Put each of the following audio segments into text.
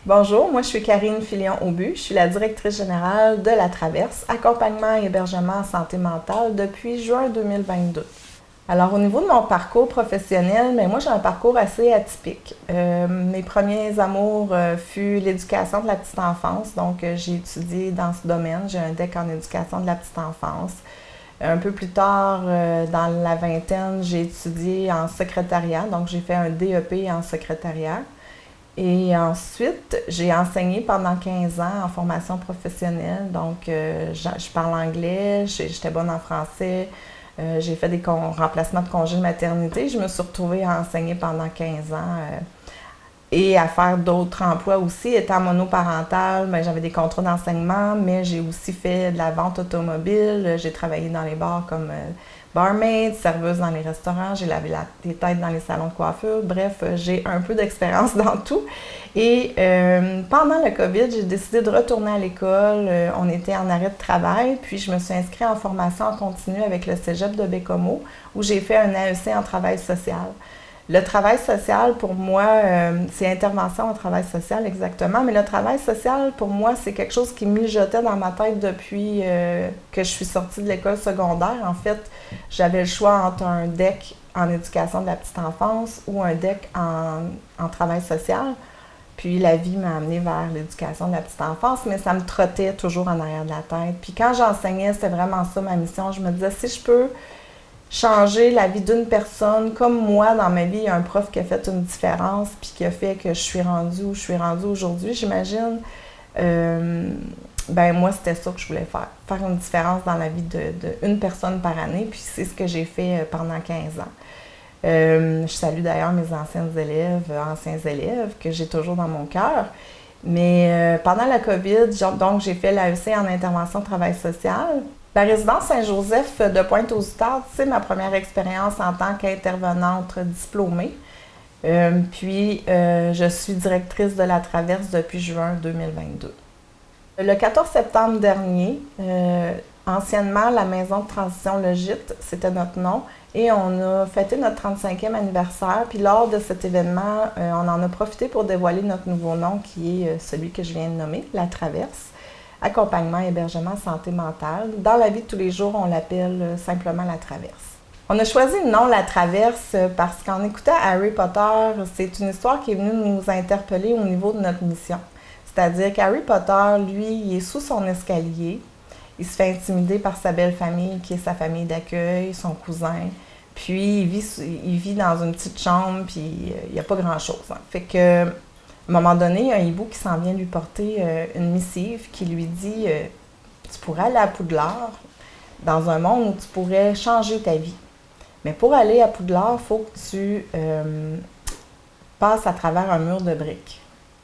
Bonjour, moi je suis Karine Filion-Aubu, je suis la directrice générale de La Traverse, accompagnement et hébergement en santé mentale depuis juin 2022. Alors au niveau de mon parcours professionnel, moi j'ai un parcours assez atypique. Mes premiers amours fut l'éducation de la petite enfance, donc j'ai étudié dans ce domaine, j'ai un DEC en éducation de la petite enfance. Un peu plus tard, dans la vingtaine, j'ai étudié en secrétariat, donc j'ai fait un DEP en secrétariat. Et ensuite, j'ai enseigné pendant 15 ans en formation professionnelle. Donc, je parle anglais, j'étais bonne en français. J'ai fait des remplacements de congés de maternité. Je me suis retrouvée à enseigner pendant 15 ans et à faire d'autres emplois aussi. Étant monoparentale, j'avais des contrats d'enseignement, mais j'ai aussi fait de la vente automobile. J'ai travaillé dans les bars comme barmaid, serveuse dans les restaurants, j'ai lavé les têtes dans les salons de coiffure. Bref, j'ai un peu d'expérience dans tout. Et pendant le COVID, j'ai décidé de retourner à l'école. On était en arrêt de travail, puis je me suis inscrite en formation en continu avec le Cégep de Baie-Comeau, où j'ai fait un AEC en travail social. Le travail social, pour moi, c'est intervention en travail social exactement, mais le travail social, pour moi, c'est quelque chose qui mijotait dans ma tête depuis que je suis sortie de l'école secondaire. En fait, j'avais le choix entre un DEC en éducation de la petite enfance ou un DEC en travail social. Puis la vie m'a amenée vers l'éducation de la petite enfance, mais ça me trottait toujours en arrière de la tête. Puis quand j'enseignais, c'était vraiment ça ma mission. Je me disais, si je peux changer la vie d'une personne, comme moi, dans ma vie, il y a un prof qui a fait une différence, puis qui a fait que je suis rendue où je suis rendue aujourd'hui, j'imagine. Moi, c'était ça que je voulais faire. Faire une différence dans la vie d'une personne par année, puis c'est ce que j'ai fait pendant 15 ans. Je salue d'ailleurs mes anciens élèves, que j'ai toujours dans mon cœur. Mais pendant la COVID, donc j'ai fait l'AEC en intervention de travail social. La résidence Saint-Joseph de Pointe-aux-Outardes, c'est ma première expérience en tant qu'intervenante diplômée. Je suis directrice de La Traverse depuis juin 2022. Le 14 septembre dernier, anciennement, la maison de transition Le Gîte, c'était notre nom, et on a fêté notre 35e anniversaire. Puis lors de cet événement, on en a profité pour dévoiler notre nouveau nom qui est celui que je viens de nommer, La Traverse. Accompagnement et hébergement santé mentale. Dans la vie de tous les jours, on l'appelle simplement La Traverse. On a choisi le nom La Traverse parce qu'en écoutant Harry Potter, c'est une histoire qui est venue nous interpeller au niveau de notre mission. C'est-à-dire qu'Harry Potter, lui, il est sous son escalier. Il se fait intimider par sa belle famille, qui est sa famille d'accueil, son cousin. Puis, il vit dans une petite chambre, puis il n'y a pas grand-chose. Fait que à un moment donné, il y a un hibou qui s'en vient lui porter une missive qui lui dit tu pourrais aller à Poudlard dans un monde où tu pourrais changer ta vie. Mais pour aller à Poudlard, il faut que tu passes à travers un mur de briques.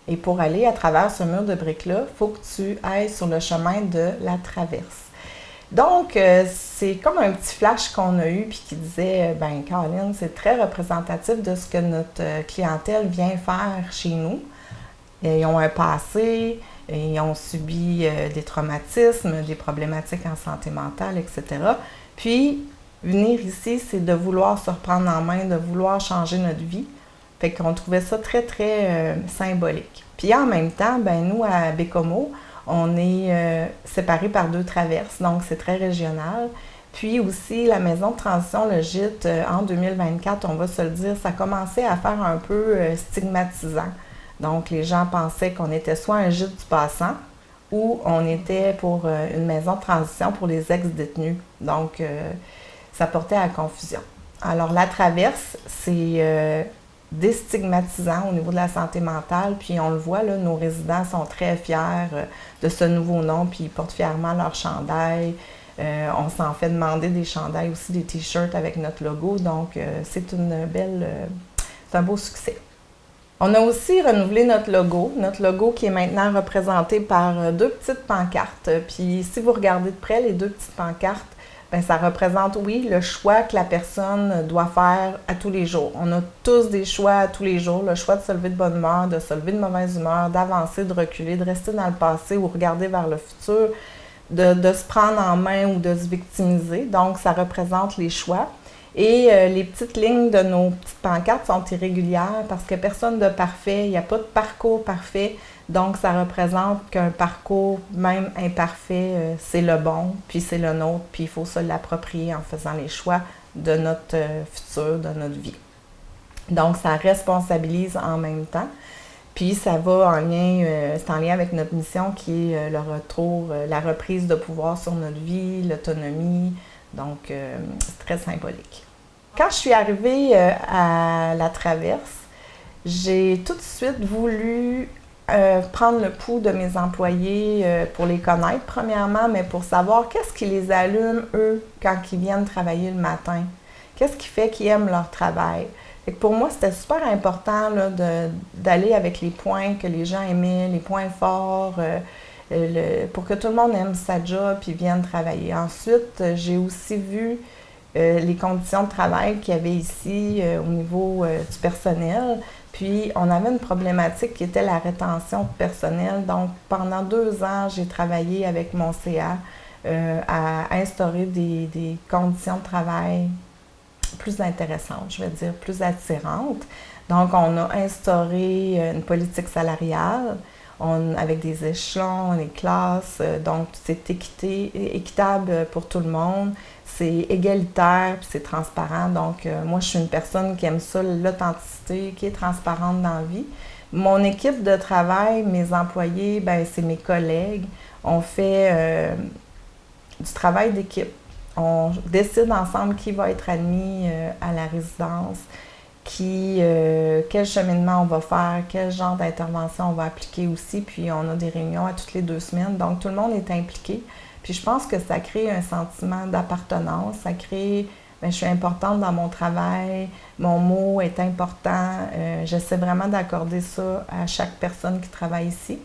Et pour aller à travers ce mur de briques-là, il faut que tu ailles sur le chemin de La Traverse. Donc, c'est comme un petit flash qu'on a eu puis qui disait, Caroline, c'est très représentatif de ce que notre clientèle vient faire chez nous. Ils ont un passé, ils ont subi des traumatismes, des problématiques en santé mentale, etc. Puis, venir ici, c'est de vouloir se reprendre en main, de vouloir changer notre vie. Fait qu'on trouvait ça très, très symbolique. Puis en même temps, nous, à Baie-Comeau, on est séparés par 2 traverses, donc c'est très régional. Puis aussi, la maison de transition, le gîte, en 2024, on va se le dire, ça commençait à faire un peu stigmatisant. Donc, les gens pensaient qu'on était soit un gîte du passant ou on était pour une maison de transition pour les ex-détenus. Donc, ça portait à la confusion. Alors, La Traverse, c'est déstigmatisant au niveau de la santé mentale. Puis on le voit, là, nos résidents sont très fiers de ce nouveau nom, puis ils portent fièrement leur chandail. On s'en fait demander des chandails aussi, des t-shirts avec notre logo. Donc, c'est un beau succès. On a aussi renouvelé notre logo qui est maintenant représenté par 2 petites pancartes. Puis si vous regardez de près les 2 petites pancartes, ça représente, oui, le choix que la personne doit faire à tous les jours. On a tous des choix à tous les jours, le choix de se lever de bonne humeur, de se lever de mauvaise humeur, d'avancer, de reculer, de rester dans le passé ou regarder vers le futur. de se prendre en main ou de se victimiser. Donc, ça représente les choix. Et les petites lignes de nos petites pancartes sont irrégulières parce que personne de parfait, il n'y a pas de parcours parfait. Donc, ça représente qu'un parcours, même imparfait, c'est le bon, puis c'est le nôtre, puis il faut se l'approprier en faisant les choix de notre futur, de notre vie. Donc, ça responsabilise en même temps. Puis, ça va en lien, c'est en lien avec notre mission qui est le retour, la reprise de pouvoir sur notre vie, l'autonomie. Donc, c'est très symbolique. Quand je suis arrivée à la Traverse, j'ai tout de suite voulu prendre le pouls de mes employés pour les connaître, premièrement, mais pour savoir qu'est-ce qui les allume, eux, quand ils viennent travailler le matin. Qu'est-ce qui fait qu'ils aiment leur travail. Fait que pour moi, c'était super important là, d'aller avec les points que les gens aimaient, les points forts, pour que tout le monde aime sa job et vienne travailler. Ensuite, j'ai aussi vu les conditions de travail qu'il y avait ici au niveau du personnel. Puis, on avait une problématique qui était la rétention de personnel. Donc, pendant 2 ans, j'ai travaillé avec mon CA à instaurer des conditions de travail plus intéressantes, je vais dire, plus attirantes. Donc, on a instauré une politique salariale avec des échelons, des classes. Donc, c'est équitable pour tout le monde. C'est égalitaire, puis c'est transparent. Donc, moi, je suis une personne qui aime ça, l'authenticité, qui est transparente dans la vie. Mon équipe de travail, mes employés, ben c'est mes collègues. On fait du travail d'équipe. On décide ensemble qui va être admis à la résidence, quel cheminement on va faire, quel genre d'intervention on va appliquer aussi. Puis, on a des réunions à toutes les 2 semaines. Donc, tout le monde est impliqué. Puis je pense que ça crée un sentiment d'appartenance, ça crée, bien, je suis importante dans mon travail, mon mot est important, j'essaie vraiment d'accorder ça à chaque personne qui travaille ici.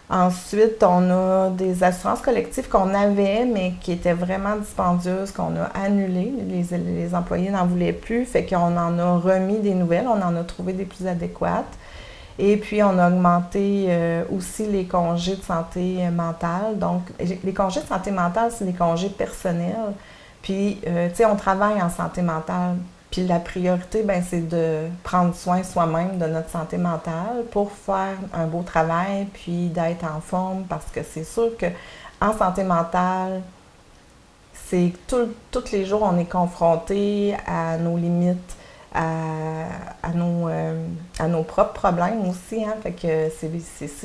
Ensuite, on a des assurances collectives qu'on avait, mais qui étaient vraiment dispendieuses, qu'on a annulées. Les employés n'en voulaient plus, fait qu'on en a remis des nouvelles, on en a trouvé des plus adéquates. Et puis, on a augmenté aussi les congés de santé mentale. Donc, les congés de santé mentale, c'est des congés personnels. Puis, tu sais, on travaille en santé mentale. Puis, la priorité, bien, c'est de prendre soin soi-même de notre santé mentale pour faire un beau travail, puis d'être en forme. Parce que c'est sûr qu'en santé mentale, c'est tous les jours, on est confronté à nos limites, à nos propres problèmes aussi. Hein? Fait que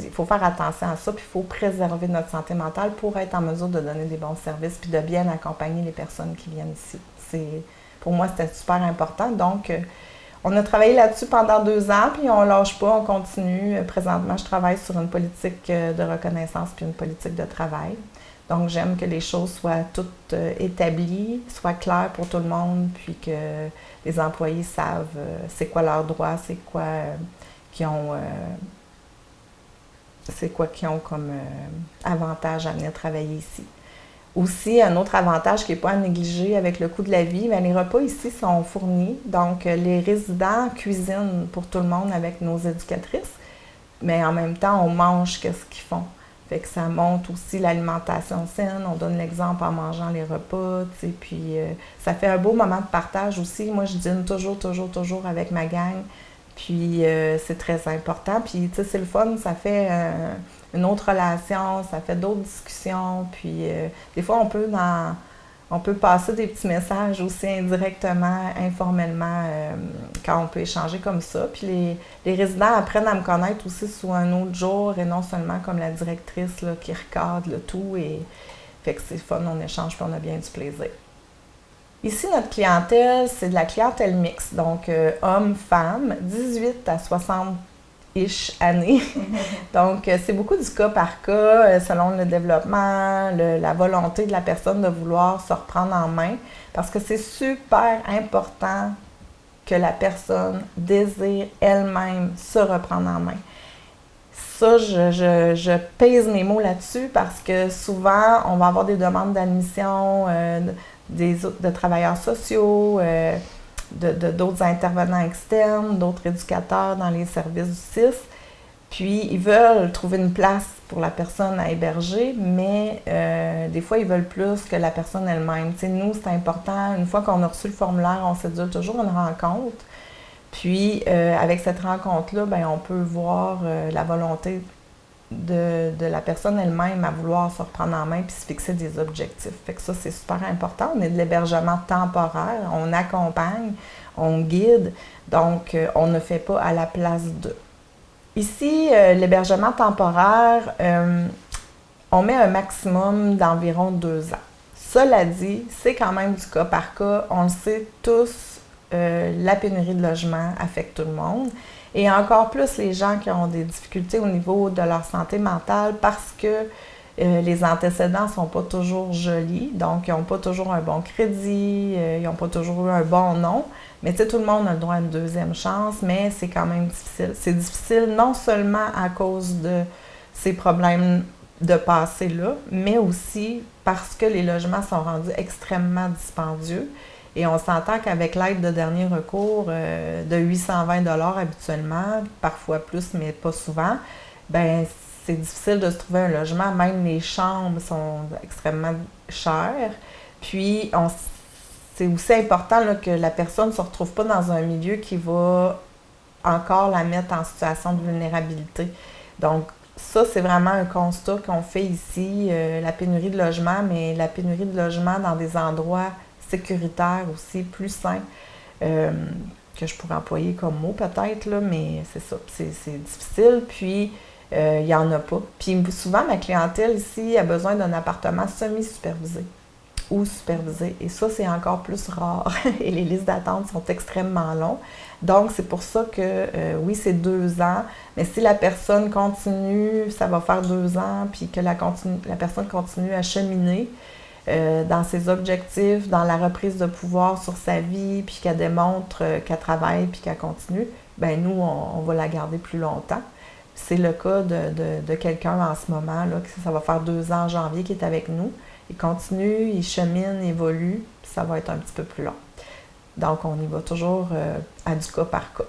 il faut faire attention à ça, puis il faut préserver notre santé mentale pour être en mesure de donner des bons services, puis de bien accompagner les personnes qui viennent ici. Pour moi, c'était super important. Donc, on a travaillé là-dessus pendant 2 ans, puis on ne lâche pas, on continue. Présentement, je travaille sur une politique de reconnaissance puis une politique de travail. Donc, j'aime que les choses soient toutes établies, soient claires pour tout le monde, puis que les employés savent c'est quoi leurs droits, c'est quoi qu'ils ont comme avantage à venir travailler ici. Aussi, un autre avantage qui n'est pas à négliger avec le coût de la vie, bien, les repas ici sont fournis. Donc, les résidents cuisinent pour tout le monde avec nos éducatrices, mais en même temps, on mange qu'est-ce qu'ils font. Fait que ça montre aussi l'alimentation saine, on donne l'exemple en mangeant les repas, tu sais, puis ça fait un beau moment de partage aussi. Moi, je dîne toujours avec ma gang, puis c'est très important. Puis, tu sais, c'est le fun, ça fait une autre relation, ça fait d'autres discussions, puis des fois, on peut passer des petits messages aussi indirectement, informellement, quand on peut échanger comme ça. Puis les résidents apprennent à me connaître aussi sous un autre jour et non seulement comme la directrice là, qui recadre le tout. Et fait que c'est fun, on échange puis on a bien du plaisir. Ici, notre clientèle, c'est de la clientèle mixte, donc hommes, femmes, 18 à 60-ish années. Donc, c'est beaucoup du cas par cas, selon le développement, la volonté de la personne de vouloir se reprendre en main, parce que c'est super important que la personne désire elle-même se reprendre en main. Ça, je pèse mes mots là-dessus parce que souvent, on va avoir des demandes d'admission de travailleurs sociaux, d'autres intervenants externes, d'autres éducateurs dans les services du CIS. Puis, ils veulent trouver une place pour la personne à héberger, mais des fois, ils veulent plus que la personne elle-même. Tu sais, nous, c'est important, une fois qu'on a reçu le formulaire, on sédule toujours une rencontre. Puis, avec cette rencontre-là, ben, on peut voir la volonté de la personne elle-même à vouloir se reprendre en main puis se fixer des objectifs. Fait que ça, c'est super important. On est de l'hébergement temporaire, on accompagne, on guide, donc on ne fait pas à la place d'eux. Ici, l'hébergement temporaire, on met un maximum d'environ 2 ans. Cela dit, c'est quand même du cas par cas. On le sait tous, la pénurie de logement affecte tout le monde. Et encore plus les gens qui ont des difficultés au niveau de leur santé mentale parce que les antécédents ne sont pas toujours jolis. Donc, ils n'ont pas toujours un bon crédit, ils n'ont pas toujours eu un bon nom. Mais tu sais, tout le monde a le droit à une deuxième chance, mais c'est quand même difficile. C'est difficile non seulement à cause de ces problèmes de passé-là, mais aussi parce que les logements sont rendus extrêmement dispendieux. Et on s'entend qu'avec l'aide de dernier recours de 820 $ habituellement, parfois plus, mais pas souvent, ben c'est difficile de se trouver un logement. Même les chambres sont extrêmement chères. Puis, c'est aussi important là, que la personne ne se retrouve pas dans un milieu qui va encore la mettre en situation de vulnérabilité. Donc, ça, c'est vraiment un constat qu'on fait ici, la pénurie de logement, mais la pénurie de logement dans des endroits sécuritaires aussi, plus sains, que je pourrais employer comme mot peut-être, là, mais c'est ça, c'est difficile, puis il n'y en a pas. Puis souvent, ma clientèle ici a besoin d'un appartement semi-supervisé ou supervisé, et ça, c'est encore plus rare, et les listes d'attente sont extrêmement longues. Donc, c'est pour ça que, oui, c'est 2 ans, mais si la personne continue, ça va faire 2 ans, puis que la personne continue à cheminer dans ses objectifs, dans la reprise de pouvoir sur sa vie, puis qu'elle démontre qu'elle travaille, puis qu'elle continue, ben nous, on va la garder plus longtemps. C'est le cas de quelqu'un en ce moment, là, que ça va faire 2 ans en janvier, qui est avec nous. Il continue, il chemine, il évolue, puis ça va être un petit peu plus long. Donc, on y va toujours à du cas par cas.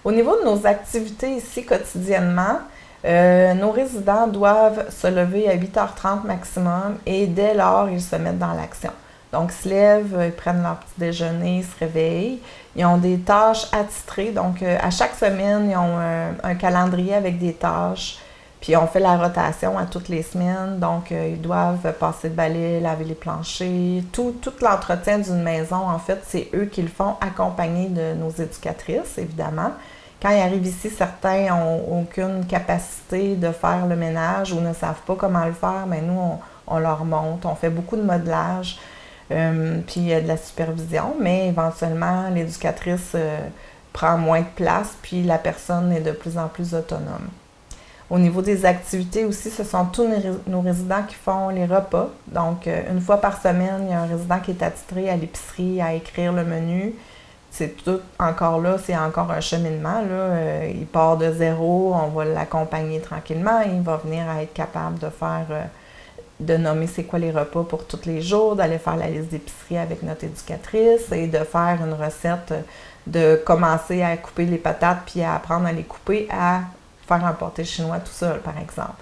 Au niveau de nos activités ici quotidiennement, nos résidents doivent se lever à 8h30 maximum et dès lors, ils se mettent dans l'action. Donc, ils se lèvent, ils prennent leur petit déjeuner, ils se réveillent. Ils ont des tâches attitrées. Donc, à chaque semaine, ils ont un calendrier avec des tâches. Puis, on fait la rotation à toutes les semaines. Donc, ils doivent passer le balai, laver les planchers. Tout l'entretien d'une maison, en fait, c'est eux qui le font, accompagnés de nos éducatrices, évidemment. Quand ils arrivent ici, certains n'ont aucune capacité de faire le ménage ou ne savent pas comment le faire, mais nous, on leur montre. On fait beaucoup de modelage, puis il y a de la supervision, mais éventuellement, l'éducatrice prend moins de place, puis la personne est de plus en plus autonome. Au niveau des activités aussi, ce sont tous nos résidents qui font les repas. Donc, une fois par semaine, il y a un résident qui est attitré à l'épicerie à écrire le menu. C'est tout encore là, c'est encore un cheminement, là. Il part de zéro, on va l'accompagner tranquillement. Il va venir à être capable de faire, de nommer c'est quoi les repas pour tous les jours, d'aller faire la liste d'épicerie avec notre éducatrice et de faire une recette, de commencer à couper les patates puis à apprendre à les couper, à faire un pâté chinois tout seul, par exemple.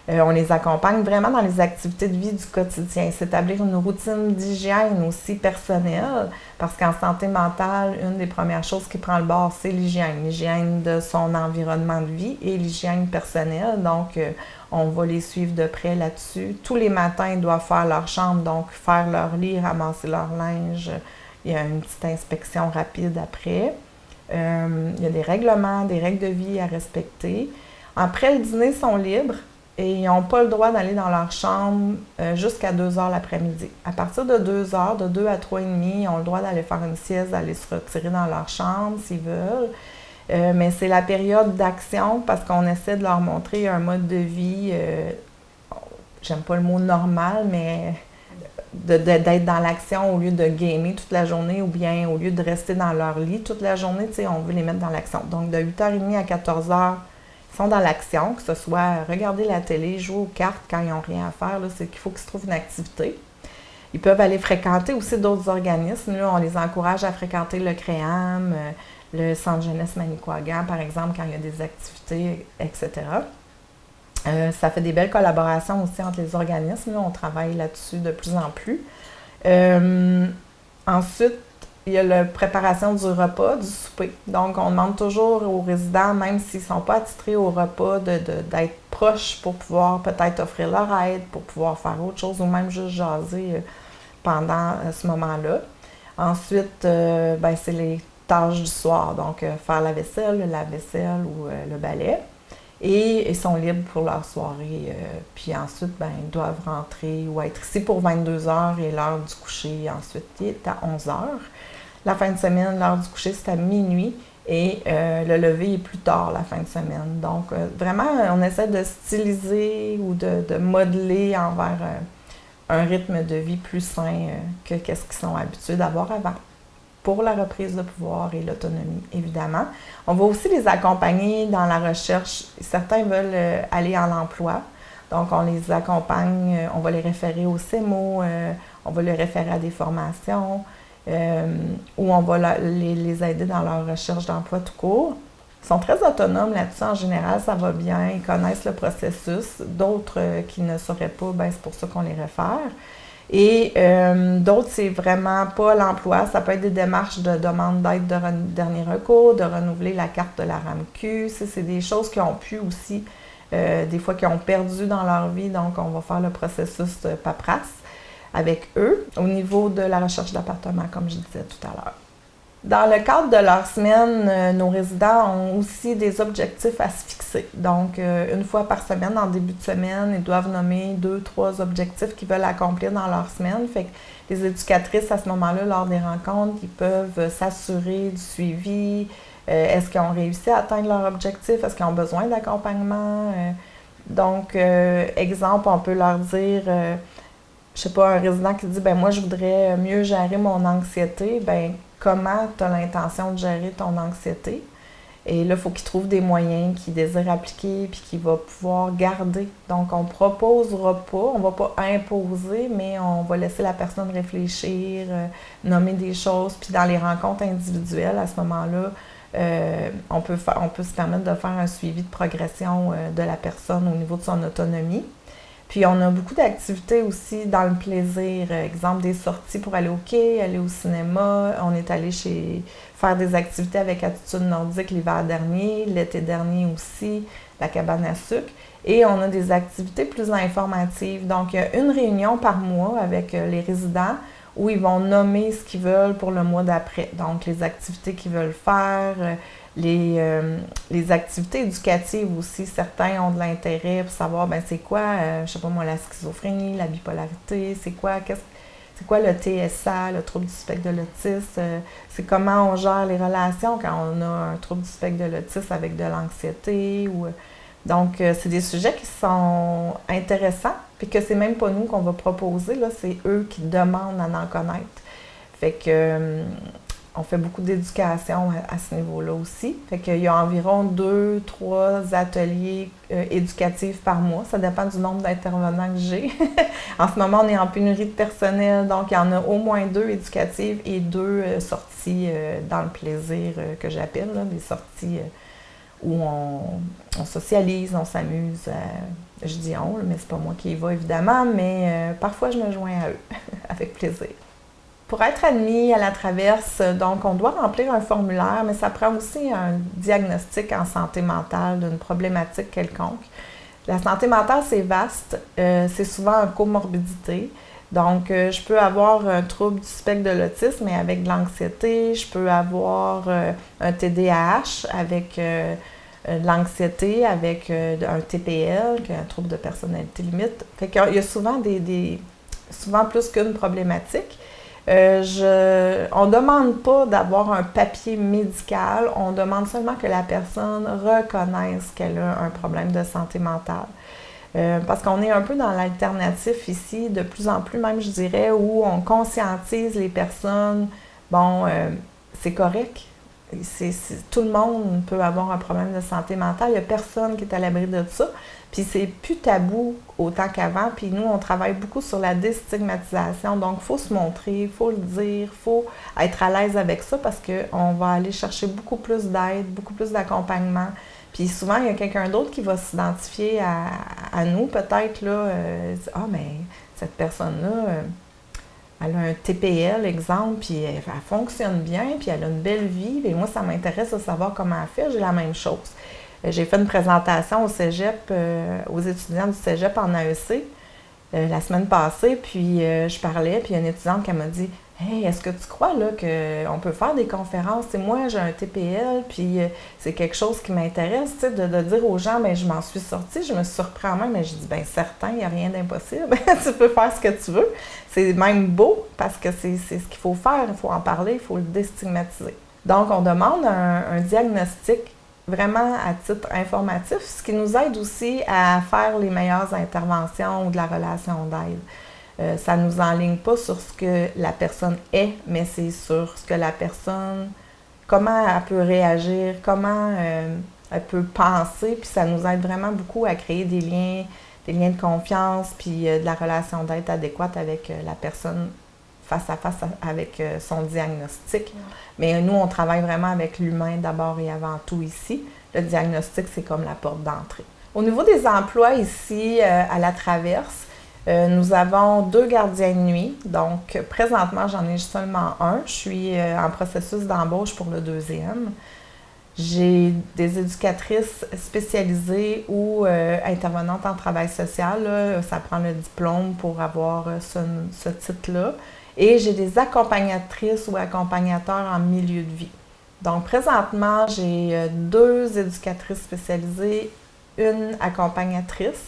On les accompagne vraiment dans les activités de vie du quotidien, s'établir une routine d'hygiène aussi personnelle, parce qu'en santé mentale, une des premières choses qui prend le bord, c'est l'hygiène de son environnement de vie et l'hygiène personnelle. Donc, on va les suivre de près là-dessus. Tous les matins, ils doivent faire leur chambre, donc faire leur lit, ramasser leur linge. Il y a une petite inspection rapide après. Il y a des règlements, des règles de vie à respecter. Après le dîner, ils sont libres. Et ils n'ont pas le droit d'aller dans leur chambre jusqu'à 2h l'après-midi. À partir de 2h, de 2 à 3h30, ils ont le droit d'aller faire une sieste, d'aller se retirer dans leur chambre s'ils veulent. Mais c'est la période d'action parce qu'on essaie de leur montrer un mode de vie, j'aime pas le mot normal, mais d'être dans l'action au lieu de gamer toute la journée ou bien au lieu de rester dans leur lit toute la journée, on veut les mettre dans l'action. Donc de 8h30 à 14h, sont dans l'action, que ce soit regarder la télé, jouer aux cartes quand ils n'ont rien à faire, là, c'est qu'il faut qu'ils se trouvent une activité. Ils peuvent aller fréquenter aussi d'autres organismes. Là, on les encourage à fréquenter le CREAM, le Centre jeunesse Manicouagan, par exemple, quand il y a des activités, etc. Ça fait des belles collaborations aussi entre les organismes. Là, on travaille là-dessus de plus en plus. Ensuite, il y a la préparation du repas, du souper. Donc, on demande toujours aux résidents, même s'ils ne sont pas attitrés au repas, d'être proches pour pouvoir peut-être offrir leur aide, pour pouvoir faire autre chose ou même juste jaser pendant ce moment-là. Ensuite, c'est les tâches du soir, donc faire la vaisselle, le lave-vaisselle ou le balai. Et ils sont libres pour leur soirée. Puis ensuite, ils doivent rentrer ou être ici pour 22 heures et l'heure du coucher, ensuite, est à 11 heures. La fin de semaine, l'heure du coucher, c'est à minuit et le lever est plus tard la fin de semaine. Donc, vraiment, on essaie de styliser ou de modeler envers un rythme de vie plus sain que qu'est-ce qu'ils sont habitués d'avoir avant, pour la reprise de pouvoir et l'autonomie, évidemment. On va aussi les accompagner dans la recherche. Certains veulent aller en emploi, donc on les accompagne, on va les référer au CEMO, on va les référer à des formations, ou on va les aider dans leur recherche d'emploi tout court. Ils sont très autonomes là-dessus, en général, ça va bien, ils connaissent le processus. D'autres qui ne sauraient pas, c'est pour ça qu'on les réfère. Et d'autres, c'est vraiment pas l'emploi. Ça peut être des démarches de demande d'aide de dernier recours, de renouveler la carte de la RAMQ. C'est des choses qui ont pu aussi, des fois, qui ont perdu dans leur vie. Donc, on va faire le processus de paperasse avec eux au niveau de la recherche d'appartement, comme je disais tout à l'heure. Dans le cadre de leur semaine, nos résidents ont aussi des objectifs à se fixer. Donc, une fois par semaine, en début de semaine, ils doivent nommer 2-3 objectifs qu'ils veulent accomplir dans leur semaine. Fait que les éducatrices, à ce moment-là, lors des rencontres, ils peuvent s'assurer du suivi. Est-ce qu'ils ont réussi à atteindre leur objectif? Est-ce qu'ils ont besoin d'accompagnement? Donc, exemple, on peut leur dire... je sais pas, un résident qui dit « moi, je voudrais mieux gérer mon anxiété », comment tu as l'intention de gérer ton anxiété. Et là, il faut qu'il trouve des moyens qu'il désire appliquer puis qu'il va pouvoir garder. Donc, on ne proposera pas, on ne va pas imposer, mais on va laisser la personne réfléchir, nommer des choses. Puis dans les rencontres individuelles, à ce moment-là, on peut se permettre de faire un suivi de progression de la personne au niveau de son autonomie. Puis on a beaucoup d'activités aussi dans le plaisir. Exemple, des sorties pour aller au quai, aller au cinéma. On est allé faire des activités avec Attitude Nordique l'hiver dernier, l'été dernier aussi, la cabane à sucre. Et on a des activités plus informatives. Donc, il y a une réunion par mois avec les résidents où ils vont nommer ce qu'ils veulent pour le mois d'après. Donc, les activités qu'ils veulent faire, les activités éducatives aussi. Certains ont de l'intérêt pour savoir, c'est quoi, je sais pas moi, la schizophrénie, la bipolarité, c'est quoi le TSA, le trouble du spectre de l'autisme, c'est comment on gère les relations quand on a un trouble du spectre de l'autisme avec de l'anxiété. Donc, c'est des sujets qui sont intéressants, puis que c'est même pas nous qu'on va proposer, là, c'est eux qui demandent à en connaître. Fait que on fait beaucoup d'éducation à ce niveau-là aussi. Fait qu'il y a environ 2-3 ateliers éducatifs par mois. Ça dépend du nombre d'intervenants que j'ai. En ce moment, on est en pénurie de personnel, donc il y en a au moins 2 éducatives et 2 sorties dans le plaisir que j'appelle, là, des sorties où on socialise, on s'amuse. Je dis on, mais c'est pas moi qui y va évidemment, mais parfois je me joins à eux avec plaisir. Pour être admis à la traverse, donc on doit remplir un formulaire, mais ça prend aussi un diagnostic en santé mentale d'une problématique quelconque. La santé mentale, c'est vaste, c'est souvent une comorbidité. Donc, je peux avoir un trouble du spectre de l'autisme, mais avec de l'anxiété. Je peux avoir un TDAH avec de l'anxiété, avec un TPL, qui est un trouble de personnalité limite. Fait qu'il y a souvent souvent plus qu'une problématique. On ne demande pas d'avoir un papier médical, on demande seulement que la personne reconnaisse qu'elle a un problème de santé mentale. Parce qu'on est un peu dans l'alternatif ici, de plus en plus même, je dirais, où on conscientise les personnes, c'est correct. Tout le monde peut avoir un problème de santé mentale, il n'y a personne qui est à l'abri de ça. Puis c'est plus tabou autant qu'avant. Puis nous, on travaille beaucoup sur la déstigmatisation. Donc, il faut se montrer, il faut le dire, il faut être à l'aise avec ça parce qu'on va aller chercher beaucoup plus d'aide, beaucoup plus d'accompagnement. Puis souvent, il y a quelqu'un d'autre qui va s'identifier à nous, peut-être, là, ah, mais cette personne-là, elle a un TPL, exemple, puis elle fonctionne bien, puis elle a une belle vie. Et moi, ça m'intéresse de savoir comment elle fait. J'ai la même chose. J'ai fait une présentation au cégep, aux étudiants du cégep en AEC la semaine passée, puis je parlais, puis il y a une étudiante qui m'a dit « Hey, est-ce que tu crois là qu'on peut faire des conférences? Et moi, j'ai un TPL, puis c'est quelque chose qui m'intéresse, tu sais, de dire aux gens, bien, je m'en suis sortie, je me suis surpris en main, mais je dis, bien, certain, il n'y a rien d'impossible, tu peux faire ce que tu veux. C'est même beau, parce que c'est ce qu'il faut faire, il faut en parler, il faut le déstigmatiser. Donc, on demande un diagnostic vraiment à titre informatif, ce qui nous aide aussi à faire les meilleures interventions ou de la relation d'aide. Ça ne nous enligne pas sur ce que la personne est, mais c'est sur ce que la personne, comment elle peut réagir, comment elle peut penser, puis ça nous aide vraiment beaucoup à créer des liens de confiance, puis de la relation d'aide adéquate avec la personne face à face avec son diagnostic. Mais nous, on travaille vraiment avec l'humain d'abord et avant tout ici. Le diagnostic, c'est comme la porte d'entrée. Au niveau des emplois ici, à la Traverse, nous avons 2 gardiens de nuit. Donc, présentement, j'en ai seulement un. Je suis en processus d'embauche pour le 2e. J'ai des éducatrices spécialisées ou intervenantes en travail social. Là. Ça prend le diplôme pour avoir ce titre-là. Et j'ai des accompagnatrices ou accompagnateurs en milieu de vie. Donc, présentement, j'ai 2 éducatrices spécialisées, une accompagnatrice.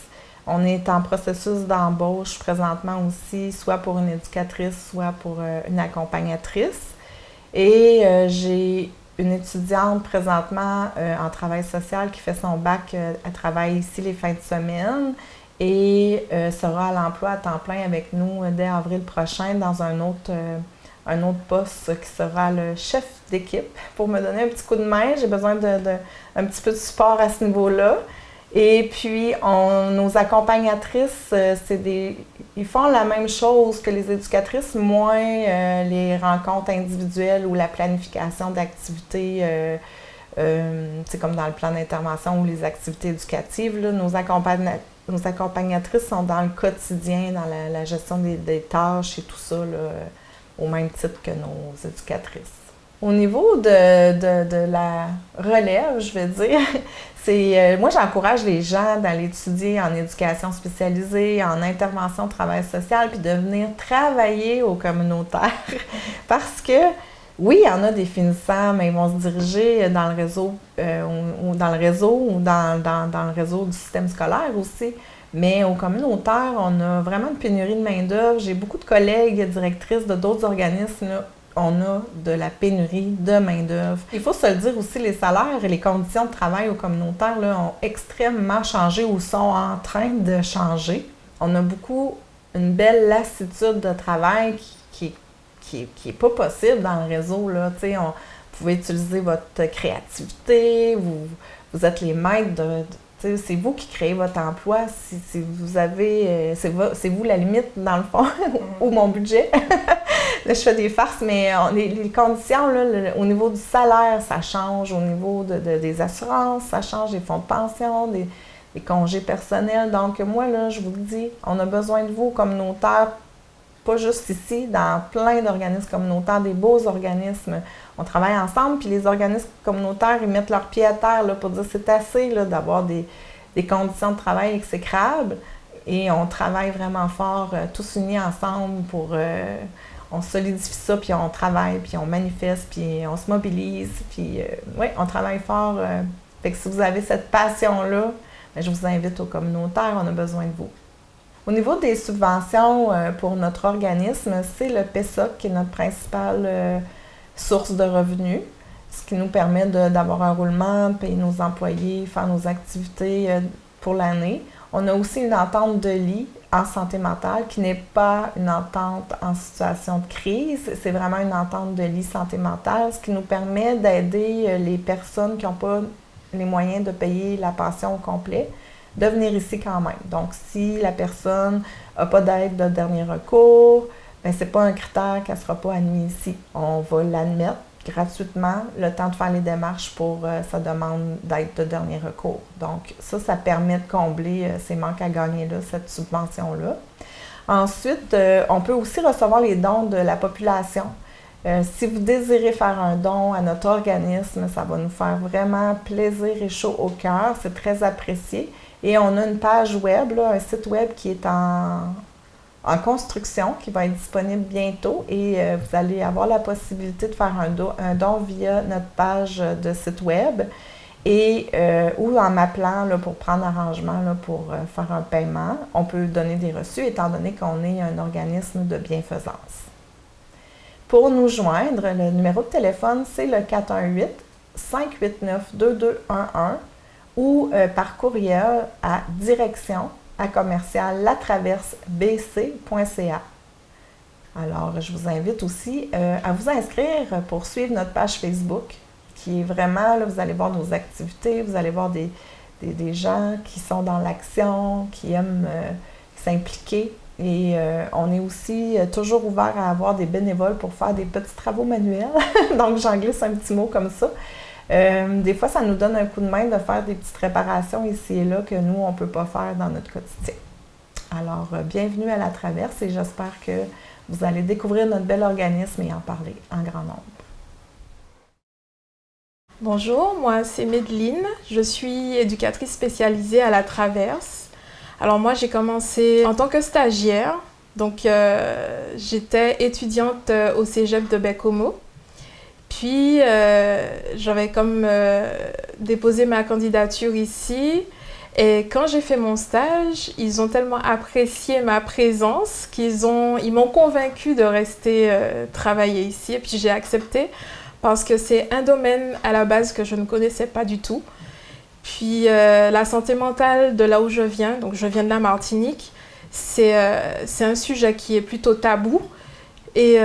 On est en processus d'embauche présentement aussi, soit pour une éducatrice, soit pour une accompagnatrice. Et j'ai une étudiante présentement en travail social qui fait son bac, elle travaille ici les fins de semaine et sera à l'emploi à temps plein avec nous dès avril prochain dans un autre poste qui sera le chef d'équipe pour me donner un petit coup de main. J'ai besoin d'un petit peu de support à ce niveau-là. Et puis, nos accompagnatrices, ils font la même chose que les éducatrices, moins les rencontres individuelles ou la planification d'activités, c'est comme dans le plan d'intervention ou les activités éducatives. Là, nos accompagnatrices sont dans le quotidien, dans la gestion des tâches et tout ça, là, au même titre que nos éducatrices. Au niveau de la relève, je vais dire, moi j'encourage les gens d'aller étudier en éducation spécialisée, en intervention travail social, puis de venir travailler au communautaire. Parce que, oui, il y en a des finissants, mais ils vont se diriger dans le réseau ou dans le réseau du système scolaire aussi. Mais au communautaire, on a vraiment une pénurie de main-d'œuvre. J'ai beaucoup de collègues directrices de d'autres organismes, là. On a de la pénurie de main-d'œuvre. Il faut se le dire aussi, les salaires et les conditions de travail au communautaire là, ont extrêmement changé ou sont en train de changer. On a une belle lassitude de travail qui est pas possible dans le réseau. Là. Vous pouvez utiliser votre créativité, vous êtes les maîtres c'est vous qui créez votre emploi. Si vous avez, c'est vous la limite, dans le fond, ou mon budget. Là, je fais des farces, mais les conditions, là, au niveau du salaire, ça change. Au niveau des assurances, ça change. Des fonds de pension, des congés personnels. Donc, moi, là, je vous le dis, on a besoin de vous, communautaires, pas juste ici, dans plein d'organismes communautaires, des beaux organismes. On travaille ensemble, puis les organismes communautaires, ils mettent leurs pieds à terre là, pour dire c'est assez là, d'avoir des conditions de travail exécrables. Et on travaille vraiment fort, tous unis ensemble pour... on solidifie ça, puis on travaille, puis on manifeste, puis on se mobilise, puis oui, on travaille fort. Fait que si vous avez cette passion-là, bien, je vous invite au communautaire, on a besoin de vous. Au niveau des subventions pour notre organisme, c'est le PESOC qui est notre principale source de revenus, ce qui nous permet d'avoir un roulement, de payer nos employés, faire nos activités pour l'année. On a aussi une entente de lit en santé mentale qui n'est pas une entente en situation de crise, c'est vraiment une entente de lit santé mentale, ce qui nous permet d'aider les personnes qui n'ont pas les moyens de payer la pension au complet, de venir ici quand même. Donc, si la personne n'a pas d'aide de dernier recours, bien, ce n'est pas un critère qu'elle ne sera pas admise ici. On va l'admettre gratuitement le temps de faire les démarches pour sa demande d'aide de dernier recours. Donc ça permet de combler ces manques à gagner-là, cette subvention-là. Ensuite, on peut aussi recevoir les dons de la population. Si vous désirez faire un don à notre organisme, ça va nous faire vraiment plaisir et chaud au cœur. C'est très apprécié. Et on a une page web, là, un site web qui est en construction, qui va être disponible bientôt. Et vous allez avoir la possibilité de faire un don via notre page de site web et ou en m'appelant là, pour prendre arrangement là, pour faire un paiement. On peut donner des reçus étant donné qu'on est un organisme de bienfaisance. Pour nous joindre, le numéro de téléphone, c'est le 418-589-2211 ou par courriel à direction@latraversebc.ca. Alors, je vous invite aussi à vous inscrire pour suivre notre page Facebook, qui est vraiment, là, vous allez voir nos activités, vous allez voir des gens qui sont dans l'action, qui aiment s'impliquer. Et on est aussi toujours ouvert à avoir des bénévoles pour faire des petits travaux manuels. Donc, j'en glisse un petit mot comme ça. Des fois, ça nous donne un coup de main de faire des petites réparations ici et là que nous, on ne peut pas faire dans notre quotidien. Alors, bienvenue à La Traverse et j'espère que vous allez découvrir notre bel organisme et en parler en grand nombre. Bonjour, moi c'est Médeline, je suis éducatrice spécialisée à La Traverse. Alors moi j'ai commencé en tant que stagiaire, donc j'étais étudiante au cégep de Baie-Comeau. Puis j'avais comme déposé ma candidature ici et quand j'ai fait mon stage, ils ont tellement apprécié ma présence qu'ils m'ont convaincue de rester travailler ici et puis j'ai accepté parce que c'est un domaine à la base que je ne connaissais pas du tout. Puis la santé mentale de là où je viens, donc je viens de la Martinique, c'est un sujet qui est plutôt tabou et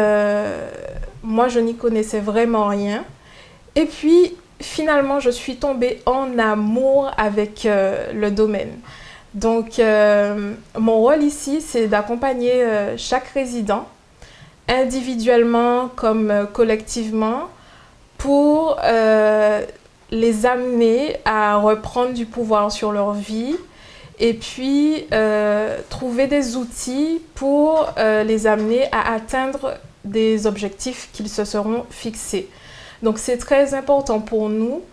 moi je n'y connaissais vraiment rien. Et puis finalement je suis tombée en amour avec le domaine. Donc mon rôle ici c'est d'accompagner chaque résident, individuellement comme collectivement, pour les amener à reprendre du pouvoir sur leur vie et puis trouver des outils pour les amener à atteindre des objectifs qu'ils se seront fixés. Donc c'est très important pour nous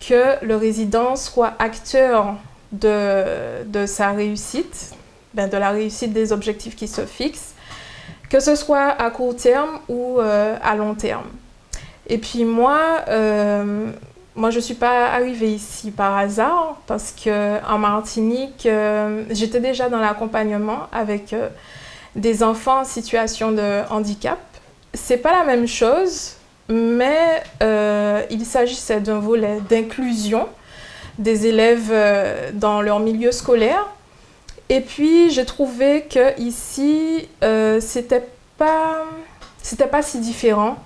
que le résident soit acteur de sa réussite, de la réussite des objectifs qui se fixent, que ce soit à court terme ou à long terme. Et puis moi, je ne suis pas arrivée ici par hasard parce qu'en Martinique, j'étais déjà dans l'accompagnement avec des enfants en situation de handicap. Ce n'est pas la même chose, mais il s'agissait d'un volet d'inclusion des élèves dans leur milieu scolaire. Et puis, j'ai trouvé qu'ici, c'était pas si différent.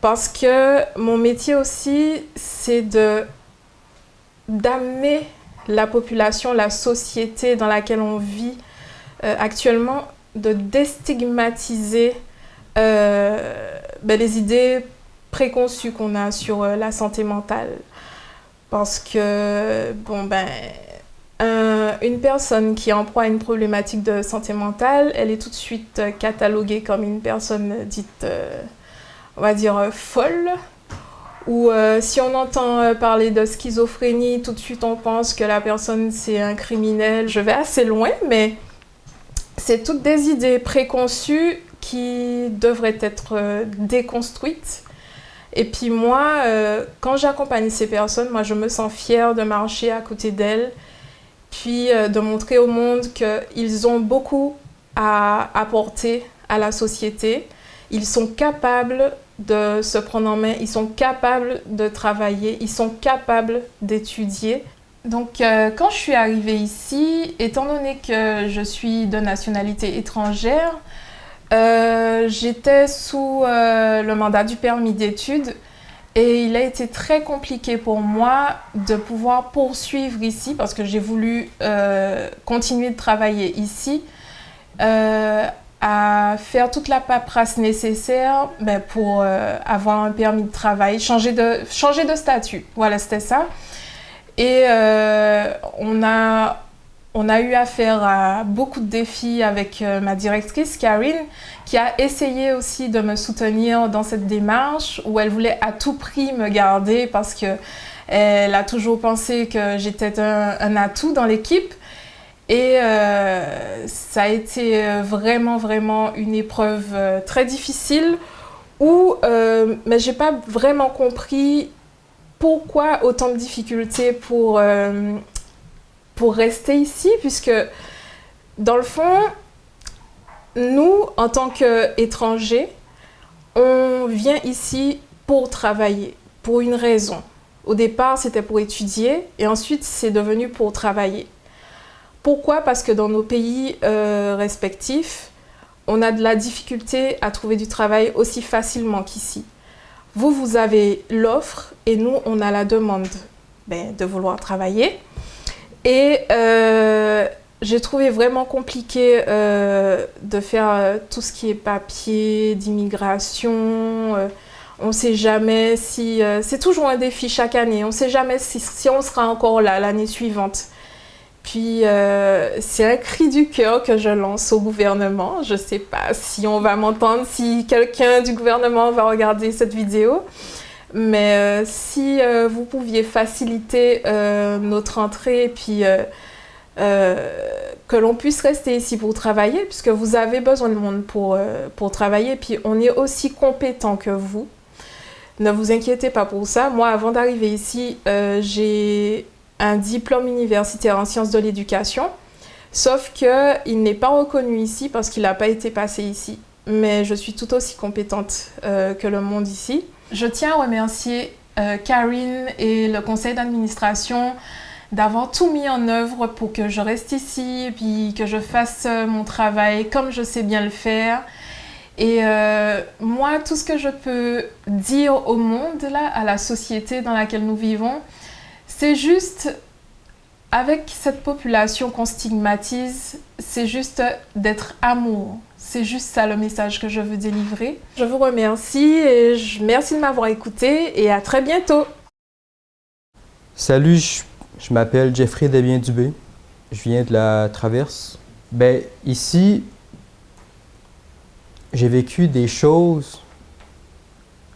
Parce que mon métier aussi, c'est d'amener la population, la société dans laquelle on vit actuellement, de déstigmatiser les idées préconçues qu'on a sur la santé mentale. Parce que, une personne qui est en proie à une problématique de santé mentale, elle est tout de suite cataloguée comme une personne dite... on va dire folle, ou si on entend parler de schizophrénie, tout de suite on pense que la personne c'est un criminel. Je vais assez loin, mais c'est toutes des idées préconçues qui devraient être déconstruites. Et puis moi, quand j'accompagne ces personnes, moi je me sens fière de marcher à côté d'elles, puis de montrer au monde qu'ils ont beaucoup à apporter à la société. Ils sont capables de se prendre en main, ils sont capables de travailler, ils sont capables d'étudier. Donc, quand je suis arrivée ici, étant donné que je suis de nationalité étrangère, j'étais sous le mandat du permis d'études et il a été très compliqué pour moi de pouvoir poursuivre ici parce que j'ai voulu continuer de travailler ici. à faire toute la paperasse nécessaire pour avoir un permis de travail, changer de statut. Voilà, c'était ça. Et on a eu affaire à beaucoup de défis avec ma directrice, Karine, qui a essayé aussi de me soutenir dans cette démarche, où elle voulait à tout prix me garder parce qu'elle a toujours pensé que j'étais un atout dans l'équipe. Et ça a été vraiment, vraiment une épreuve très difficile où mais j'ai pas vraiment compris pourquoi autant de difficultés pour rester ici, puisque dans le fond, nous, en tant qu'étrangers, on vient ici pour travailler, pour une raison. Au départ, c'était pour étudier et ensuite, c'est devenu pour travailler. Pourquoi? Parce que dans nos pays respectifs, on a de la difficulté à trouver du travail aussi facilement qu'ici. Vous avez l'offre et nous, on a la demande de vouloir travailler. Et j'ai trouvé vraiment compliqué de faire tout ce qui est papier, d'immigration. On ne sait jamais si... c'est toujours un défi chaque année. On ne sait jamais si on sera encore là l'année suivante. Puis, c'est un cri du cœur que je lance au gouvernement. Je ne sais pas si on va m'entendre, si quelqu'un du gouvernement va regarder cette vidéo. Mais si vous pouviez faciliter notre entrée, puis que l'on puisse rester ici pour travailler, puisque vous avez besoin de monde pour travailler, puis on est aussi compétent que vous. Ne vous inquiétez pas pour ça. Moi, avant d'arriver ici, j'ai un diplôme universitaire en sciences de l'éducation, sauf qu'il n'est pas reconnu ici parce qu'il n'a pas été passé ici. Mais je suis tout aussi compétente que le monde ici. Je tiens à remercier Karine et le conseil d'administration d'avoir tout mis en œuvre pour que je reste ici et puis que je fasse mon travail comme je sais bien le faire. Et moi, tout ce que je peux dire au monde, là, à la société dans laquelle nous vivons, c'est juste, avec cette population qu'on stigmatise, c'est juste d'être amour. C'est juste ça le message que je veux délivrer. Je vous remercie et merci de m'avoir écouté et à très bientôt. Salut, je m'appelle Jeffrey Desbiens-Dubé. Je viens de la Traverse. Ici, j'ai vécu des choses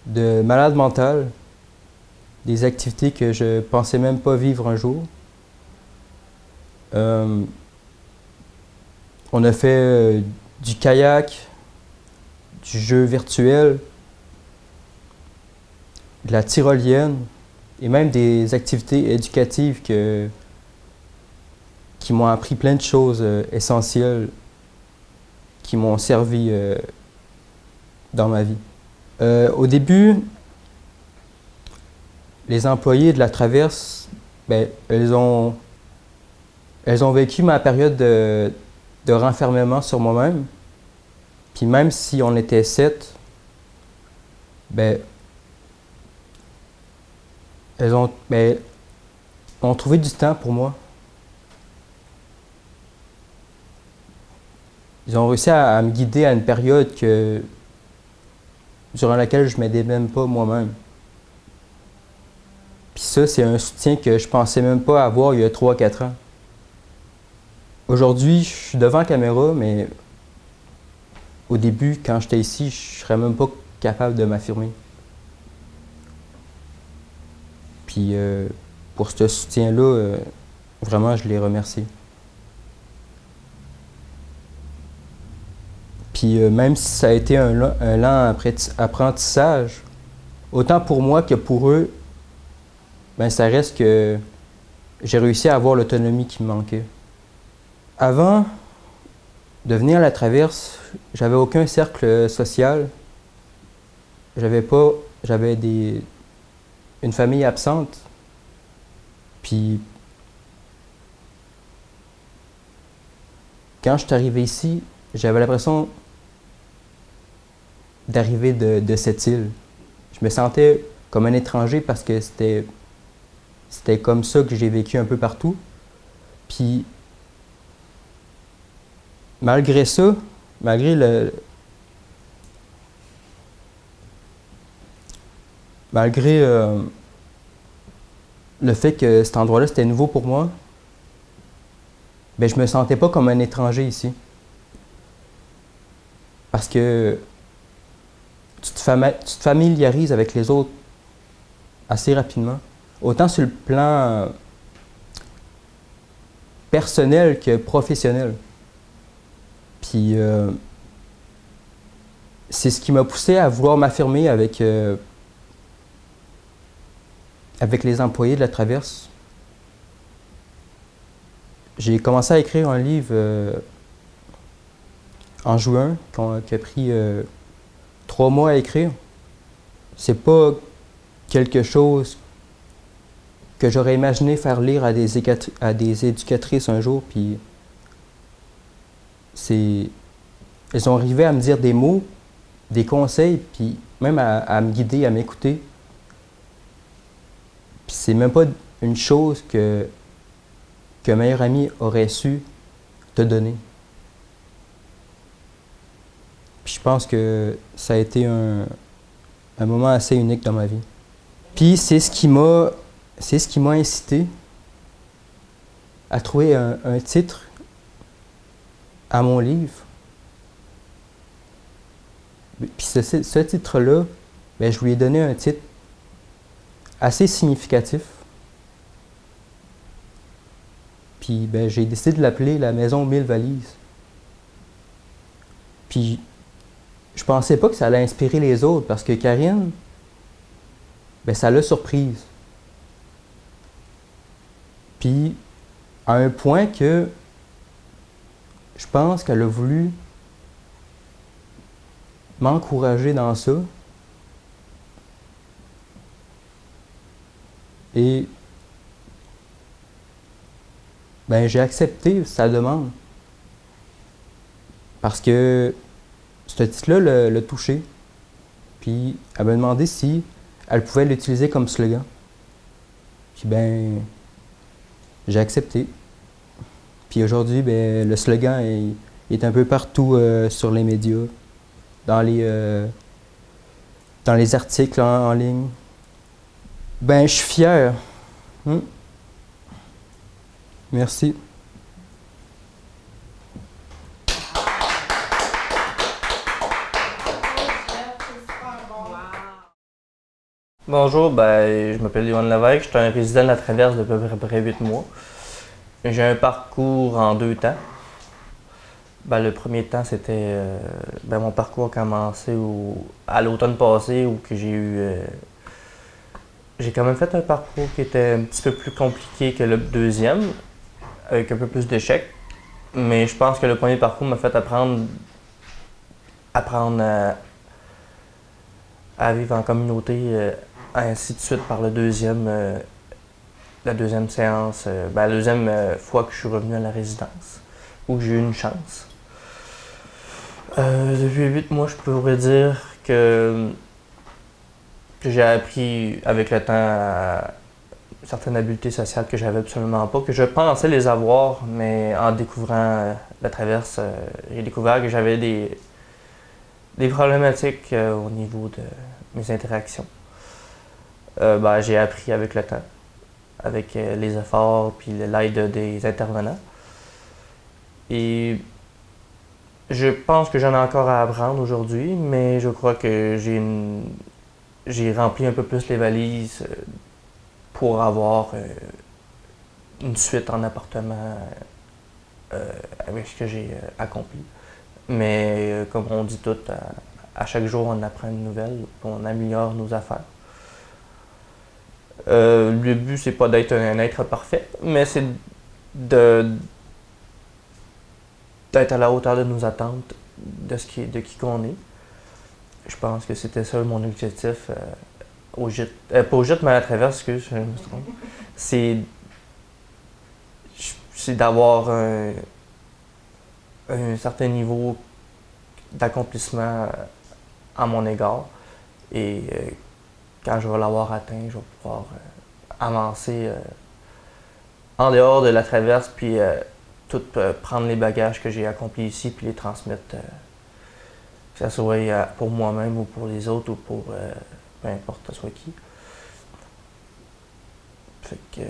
de malade mental, des activités que je pensais même pas vivre un jour. On a fait du kayak, du jeu virtuel, de la tyrolienne et même des activités éducatives qui m'ont appris plein de choses essentielles qui m'ont servi dans ma vie. Au début, les employés de la Traverse, elles ont vécu ma période de renfermement sur moi-même. Puis même si on était 7, elles ont trouvé du temps pour moi. Ils ont réussi à me guider à une période durant laquelle je ne m'aidais même pas moi-même. Puis ça, c'est un soutien que je pensais même pas avoir il y a 3-4 ans. Aujourd'hui, je suis devant la caméra, mais au début, quand j'étais ici, je serais même pas capable de m'affirmer. Puis pour ce soutien-là, vraiment, je les remercie. Puis même si ça a été un lent apprentissage, autant pour moi que pour eux, ça reste que j'ai réussi à avoir l'autonomie qui me manquait. Avant de venir à la Traverse, j'avais aucun cercle social. J'avais une famille absente. Puis quand je suis arrivé ici, j'avais l'impression d'arriver de cette île. Je me sentais comme un étranger parce que c'était comme ça que j'ai vécu un peu partout. Puis malgré ça, malgré le fait que cet endroit-là, c'était nouveau pour moi, ben, je me sentais pas comme un étranger ici. Parce que tu te familiarises avec les autres assez rapidement. Autant sur le plan personnel que professionnel. Puis c'est ce qui m'a poussé à vouloir m'affirmer avec les employés de la Traverse. J'ai commencé à écrire un livre en juin qui a pris 3 mois à écrire. C'est pas quelque chose que j'aurais imaginé faire lire à des éducatrices un jour, puis elles ont arrivé à me dire des mots, des conseils, puis même à me guider, à m'écouter. Puis c'est même pas une chose qu'un meilleur ami aurait su te donner. Puis je pense que ça a été un moment assez unique dans ma vie. Puis c'est ce qui m'a incité à trouver un titre à mon livre. Puis ce titre-là, ben, je lui ai donné un titre assez significatif. Puis ben, j'ai décidé de l'appeler La Maison aux 1000 valises. Puis je pensais pas que ça allait inspirer les autres parce que Karine, ben, ça l'a surprise. Puis à un point que je pense qu'elle a voulu m'encourager dans ça. Et ben, j'ai accepté sa demande. Parce que ce titre-là l'a touché. Puis elle m'a demandé si elle pouvait l'utiliser comme slogan. Puis ben, j'ai accepté. Puis aujourd'hui, ben, le slogan est un peu partout sur les médias, dans les articles en ligne. Ben, je suis fier. Merci. Bonjour, je m'appelle Yoann Lévesque, je suis un résident de la Traverse depuis à peu près 8 mois. J'ai un parcours en 2 temps. Le premier temps, c'était mon parcours a commencé à l'automne passé où que j'ai quand même fait un parcours qui était un petit peu plus compliqué que le deuxième, avec un peu plus d'échecs. Mais je pense que le premier parcours m'a fait apprendre à vivre en communauté, ainsi de suite par la deuxième séance, la deuxième fois que je suis revenu à la résidence, où j'ai eu une chance. Depuis 8 mois, je pourrais dire que j'ai appris avec le temps certaines habiletés sociales que j'avais absolument pas, que je pensais les avoir, mais en découvrant la Traverse, j'ai découvert que j'avais des problématiques au niveau de mes interactions. J'ai appris avec le temps, avec les efforts puis l'aide des intervenants. Et je pense que j'en ai encore à apprendre aujourd'hui, mais je crois que j'ai rempli un peu plus les valises pour avoir une suite en appartement avec ce que j'ai accompli. Mais comme on dit tout, à chaque jour on apprend une nouvelle, on améliore nos affaires. Le but, c'est pas d'être un être parfait, mais c'est d'être à la hauteur de nos attentes, de qui qu'on est. Je pense que c'était ça mon objectif au gîte. Pas au gîte, mais à la Traverse, excuse, je me trompe. C'est d'avoir un certain niveau d'accomplissement à mon égard. Et quand je vais l'avoir atteint, je vais pouvoir avancer en dehors de la Traverse, puis tout prendre les bagages que j'ai accomplis ici puis les transmettre, que ce soit pour moi-même ou pour les autres ou pour peu importe ce soit qui. Fait que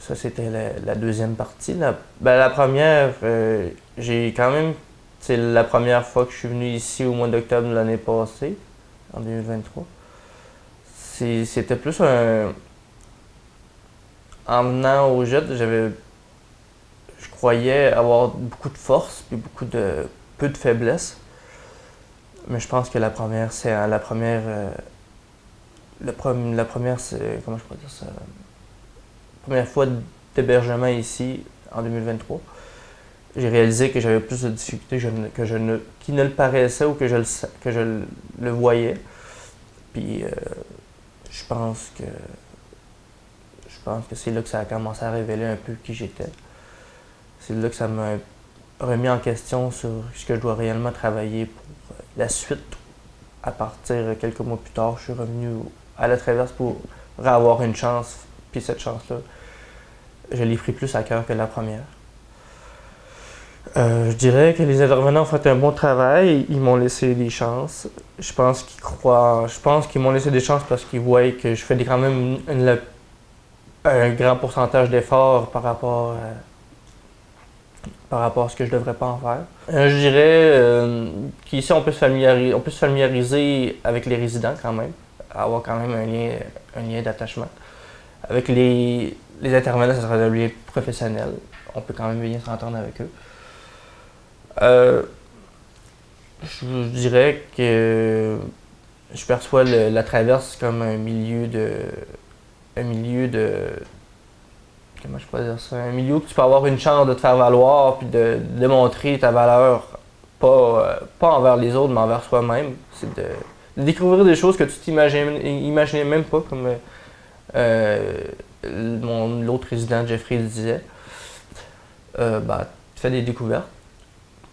ça, c'était la deuxième partie. La première, j'ai quand même... C'est la première fois que je suis venu ici au mois d'octobre de l'année passée, en 2023. C'était plus un... En venant au JET, je croyais avoir beaucoup de force puis peu de faiblesse. Mais je pense que la première, c'est... La première, c'est... Comment je pourrais dire ça? Première fois d'hébergement ici, en 2023, j'ai réalisé que j'avais plus de difficultés qu'il ne le paraissait ou que je le voyais. Puis je pense que c'est là que ça a commencé à révéler un peu qui j'étais. C'est là que ça m'a remis en question sur ce que je dois réellement travailler pour la suite. À partir quelques mois plus tard, je suis revenu à la Traverse pour avoir une chance. Puis cette chance-là, je l'ai pris plus à cœur que la première. Je dirais que les intervenants ont fait un bon travail. Ils m'ont laissé des chances. Je pense qu'ils m'ont laissé des chances parce qu'ils voient que je fais quand même un grand pourcentage d'efforts par rapport à ce que je devrais pas en faire. Je dirais qu'ici, on peut se familiariser avec les résidents quand même, avoir quand même un lien d'attachement. Avec les intervenants, ça sera un lien professionnel. On peut quand même bien s'entendre avec eux. Je dirais que je perçois la Traverse comme un milieu de... Comment je pourrais dire ça? Un milieu où tu peux avoir une chance de te faire valoir puis de démontrer ta valeur, pas envers les autres, mais envers soi-même. C'est de découvrir des choses que tu t'imaginais même pas, comme l'autre résident, Jeffrey, le disait. Tu fais des découvertes.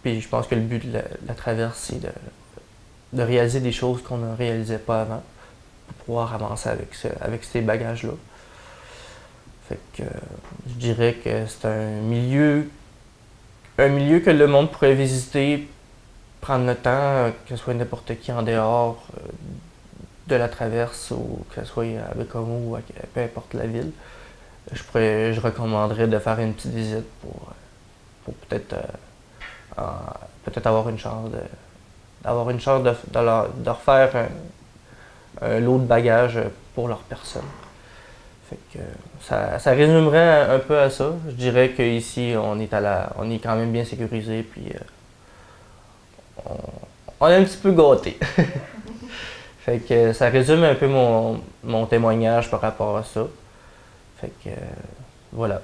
Puis je pense que le but de la Traverse, c'est de réaliser des choses qu'on ne réalisait pas avant pour pouvoir avancer avec ces bagages-là. Fait que je dirais que c'est un milieu que le monde pourrait visiter, prendre le temps, que ce soit n'importe qui en dehors de la Traverse ou que ce soit à Bécomo ou peu importe la ville. Je recommanderais de faire une petite visite pour peut-être avoir une chance de refaire un lot de bagages pour leur personne. Fait que ça résumerait un peu à ça. Je dirais qu'ici, on est quand même bien sécurisé, puis on est un petit peu gâté. Fait que ça résume un peu mon témoignage par rapport à ça. Fait que voilà.